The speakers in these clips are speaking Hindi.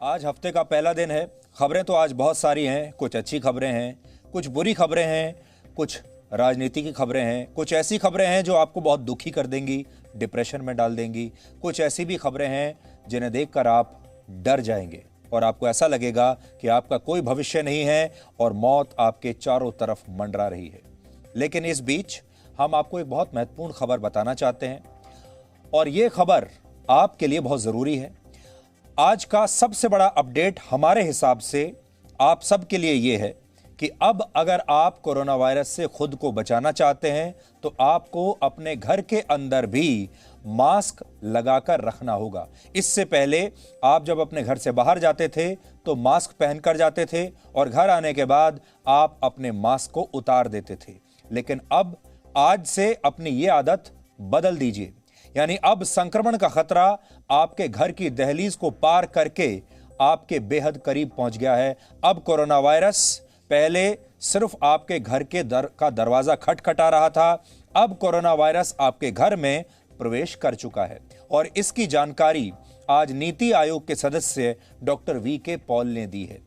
आज हफ्ते का पहला दिन है। खबरें तो आज बहुत सारी हैं। कुछ अच्छी खबरें हैं, कुछ बुरी खबरें हैं, कुछ राजनीति की खबरें हैं, कुछ ऐसी खबरें हैं जो आपको बहुत दुखी कर देंगी, डिप्रेशन में डाल देंगी। कुछ ऐसी भी खबरें हैं जिन्हें देखकर आप डर जाएंगे और आपको ऐसा लगेगा कि आपका कोई भविष्य नहीं है और मौत आपके चारों तरफ मंडरा रही है। लेकिन इस बीच हम आपको एक बहुत महत्वपूर्ण खबर बताना चाहते हैं और ये खबर आपके लिए बहुत जरूरी है। आज का सबसे बड़ा अपडेट हमारे हिसाब से आप सबके लिए यह है कि अब अगर आप कोरोना वायरस से खुद को बचाना चाहते हैं तो आपको अपने घर के अंदर भी मास्क लगाकर रखना होगा। इससे पहले आप जब अपने घर से बाहर जाते थे तो मास्क पहनकर जाते थे और घर आने के बाद आप अपने मास्क को उतार देते थे। लेकिन अब आज से अपनी ये आदत बदल दीजिए। यानी अब संक्रमण का खतरा आपके घर की दहलीज को पार करके आपके बेहद करीब पहुंच गया है। अब कोरोना वायरस पहले सिर्फ आपके घर के दरवाजा खटखटा रहा था, अब कोरोना वायरस आपके घर में प्रवेश कर चुका है। और इसकी जानकारी आज नीति आयोग के सदस्य डॉक्टर वी.के. पॉल ने दी है।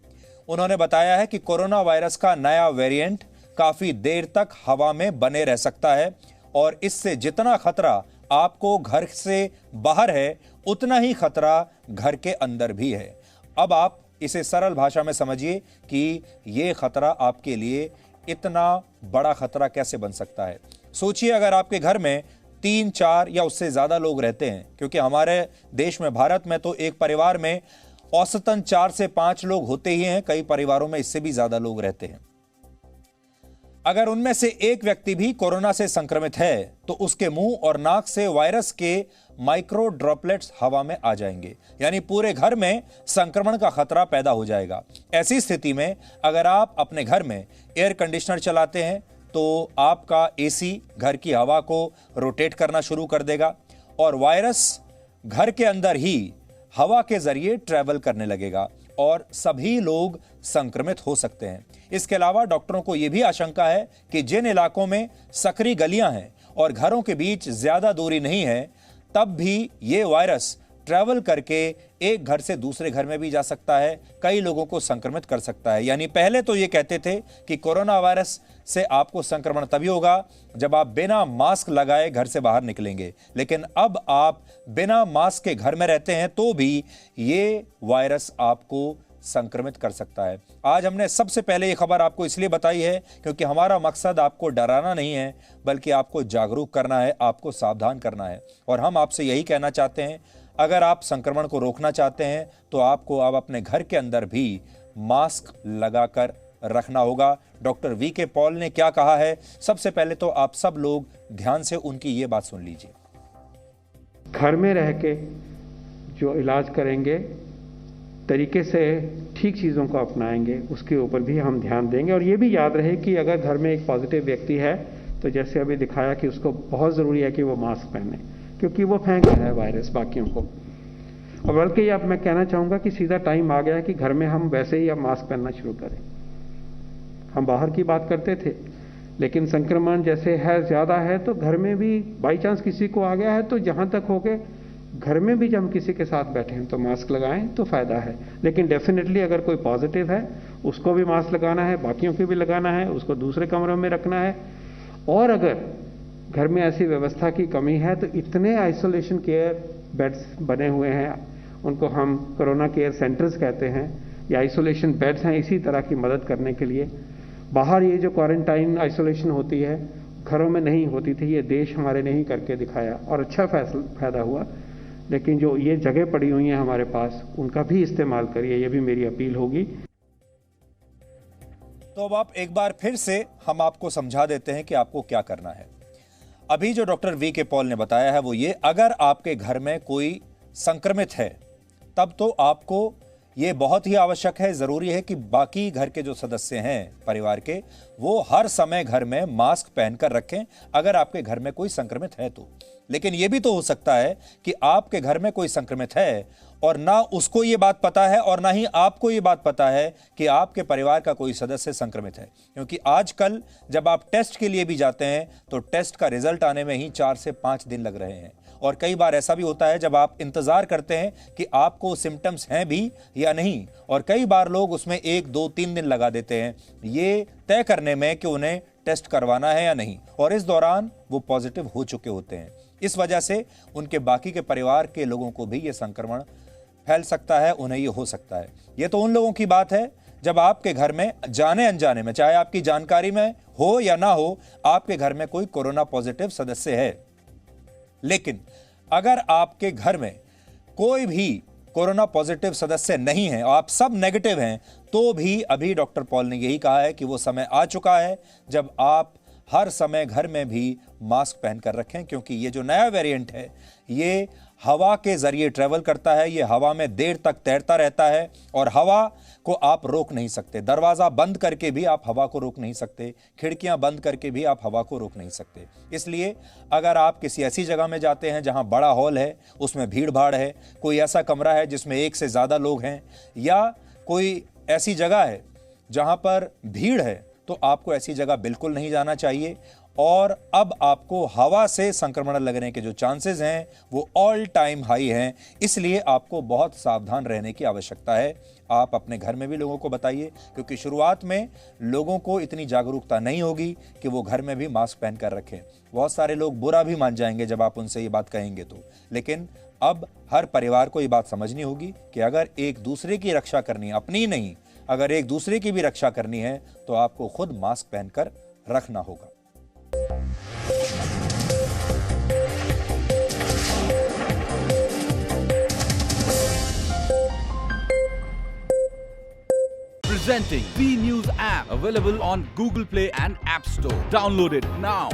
उन्होंने बताया है कि कोरोना वायरस का नया वेरिएंट काफी देर तक हवा में बने रह सकता है और इससे जितना खतरा आपको घर से बाहर है उतना ही खतरा घर के अंदर भी है। अब आप इसे सरल भाषा में समझिए कि यह खतरा आपके लिए इतना बड़ा खतरा कैसे बन सकता है। सोचिए अगर आपके घर में 3, 4 या उससे ज्यादा लोग रहते हैं, क्योंकि हमारे देश में, भारत में तो एक परिवार में औसतन 4 से 5 लोग होते ही हैं, कई परिवारों में इससे भी ज्यादा लोग रहते हैं। अगर उनमें से एक व्यक्ति भी कोरोना से संक्रमित है तो उसके मुंह और नाक से वायरस के माइक्रो ड्रॉपलेट्स हवा में आ जाएंगे, यानी पूरे घर में संक्रमण का खतरा पैदा हो जाएगा। ऐसी स्थिति में अगर आप अपने घर में एयर कंडीशनर चलाते हैं तो आपका एसी घर की हवा को रोटेट करना शुरू कर देगा और वायरस घर के अंदर ही हवा के जरिए ट्रैवल करने लगेगा और सभी लोग संक्रमित हो सकते हैं। इसके अलावा डॉक्टरों को यह भी आशंका है कि जिन इलाकों में सकरी गलियां हैं और घरों के बीच ज्यादा दूरी नहीं है, तब भी यह वायरस ट्रैवल करके एक घर से दूसरे घर में भी जा सकता है, कई लोगों को संक्रमित कर सकता है। यानी पहले तो ये कहते थे कि कोरोना वायरस से आपको संक्रमण तभी होगा जब आप बिना मास्क लगाए घर से बाहर निकलेंगे, लेकिन अब आप बिना मास्क के घर में रहते हैं तो भी ये वायरस आपको संक्रमित कर सकता है। आज हमने सबसे पहले ये खबर आपको इसलिए बताई है क्योंकि हमारा मकसद आपको डराना नहीं है, बल्कि आपको जागरूक करना है, आपको सावधान करना है। और हम आपसे यही कहना चाहते हैं, अगर आप संक्रमण को रोकना चाहते हैं तो आपको अब अपने घर के अंदर भी मास्क लगाकर रखना होगा। Doctor VK. पॉल ने क्या कहा है, सबसे पहले तो आप सब लोग ध्यान से उनकी ये बात सुन लीजिए। घर में रह के जो इलाज करेंगे, तरीके से ठीक चीज़ों को अपनाएंगे, उसके ऊपर भी हम ध्यान देंगे। और ये भी याद रहे कि अगर घर में एक पॉजिटिव व्यक्ति है तो जैसे अभी दिखाया कि उसको बहुत ज़रूरी है कि वो मास्क पहने, क्योंकि वो फेंक रहा है वायरस बाकियों को। और बल्कि अब मैं कहना चाहूँगा कि सीधा टाइम आ गया है कि घर में हम वैसे ही अब मास्क पहनना शुरू करें। हम बाहर की बात करते थे, लेकिन संक्रमण जैसे है, ज़्यादा है, तो घर में भी बाई चांस किसी को आ गया है तो जहाँ तक हो गए घर में भी जब हम किसी के साथ बैठे हैं तो मास्क लगाएं तो फ़ायदा है। लेकिन डेफिनेटली अगर कोई पॉजिटिव है उसको भी मास्क लगाना है, बाकियों को भी लगाना है, उसको दूसरे कमरों में रखना है। और अगर घर में ऐसी व्यवस्था की कमी है तो इतने आइसोलेशन केयर बेड्स बने हुए हैं, उनको हम कोरोना केयर सेंटर्स कहते हैं, या आइसोलेशन बेड्स हैं इसी तरह की मदद करने के लिए। बाहर ये जो क्वारंटाइन आइसोलेशन होती है घरों में नहीं होती थी, ये देश हमारे ने ही करके दिखाया और अच्छा फायदा हुआ। लेकिन जो ये जगह पड़ी हुई हैं हमारे पास, उनका भी इस्तेमाल करिए, ये भी मेरी अपील होगी। तो अब आप एक बार फिर से हम आपको समझा देते हैं कि आपको क्या करना है। अभी जो डॉक्टर वी.के. पॉल ने बताया है वो ये, अगर आपके घर में कोई संक्रमित है तब तो आपको ये बहुत ही आवश्यक है, जरूरी है कि बाकी घर के जो सदस्य हैं परिवार के, वो हर समय घर में मास्क पहनकर रखें अगर आपके घर में कोई संक्रमित है तो। लेकिन यह भी तो हो सकता है कि आपके घर में कोई संक्रमित है और ना उसको ये बात पता है और ना ही आपको ये बात पता है कि आपके परिवार का कोई सदस्य संक्रमित है। क्योंकि आजकल जब आप टेस्ट के लिए भी जाते हैं तो टेस्ट का रिजल्ट आने में ही 4 से 5 दिन लग रहे हैं और कई बार ऐसा भी होता है जब आप इंतजार करते हैं कि आपको सिम्टम्स हैं भी या नहीं, और कई बार लोग उसमें 1, 2, 3 दिन लगा देते हैं ये तय करने में कि उन्हें टेस्ट करवाना है या नहीं, और इस दौरान वो पॉजिटिव हो चुके होते हैं। इस वजह से उनके बाकी के परिवार के लोगों को भी ये संक्रमण फैल सकता है, उन्हें ये हो सकता है। ये तो उन लोगों की बात है जब आपके घर में जाने अनजाने में, चाहे आपकी जानकारी में हो या ना हो, आपके घर में कोई कोरोना पॉजिटिव सदस्य है। लेकिन अगर आपके घर में कोई भी कोरोना पॉजिटिव सदस्य नहीं है, आप सब नेगेटिव हैं, तो भी अभी डॉक्टर पॉल ने यही कहा है कि वो समय आ चुका है जब आप हर समय घर में भी मास्क पहनकर रखें, क्योंकि ये जो नया वेरिएंट है ये हवा के जरिए ट्रेवल करता है, ये हवा में देर तक तैरता रहता है और हवा को आप रोक नहीं सकते। दरवाजा बंद करके भी आप हवा को रोक नहीं सकते, खिड़कियां बंद करके भी आप हवा को रोक नहीं सकते। इसलिए अगर आप किसी ऐसी जगह में जाते हैं जहां बड़ा हॉल है, उसमें भीड़ भाड़ है, कोई ऐसा कमरा है जिसमें 1 से ज्यादा लोग हैं, या कोई ऐसी जगह है जहां पर भीड़ है, तो आपको ऐसी जगह बिल्कुल नहीं जाना चाहिए। और अब आपको हवा से संक्रमण लगने के जो चांसेस हैं वो ऑल टाइम हाई हैं, इसलिए आपको बहुत सावधान रहने की आवश्यकता है। आप अपने घर में भी लोगों को बताइए, क्योंकि शुरुआत में लोगों को इतनी जागरूकता नहीं होगी कि वो घर में भी मास्क पहन कर रखें। बहुत सारे लोग बुरा भी मान जाएंगे जब आप उनसे ये बात कहेंगे तो। लेकिन अब हर परिवार को ये बात समझनी होगी कि अगर एक दूसरे की रक्षा करनी है, अपनी नहीं, अगर एक दूसरे की भी रक्षा करनी है तो आपको खुद मास्क पहनकर रखना होगा। Presenting B News app, available on Google Play and App Store. Download it now.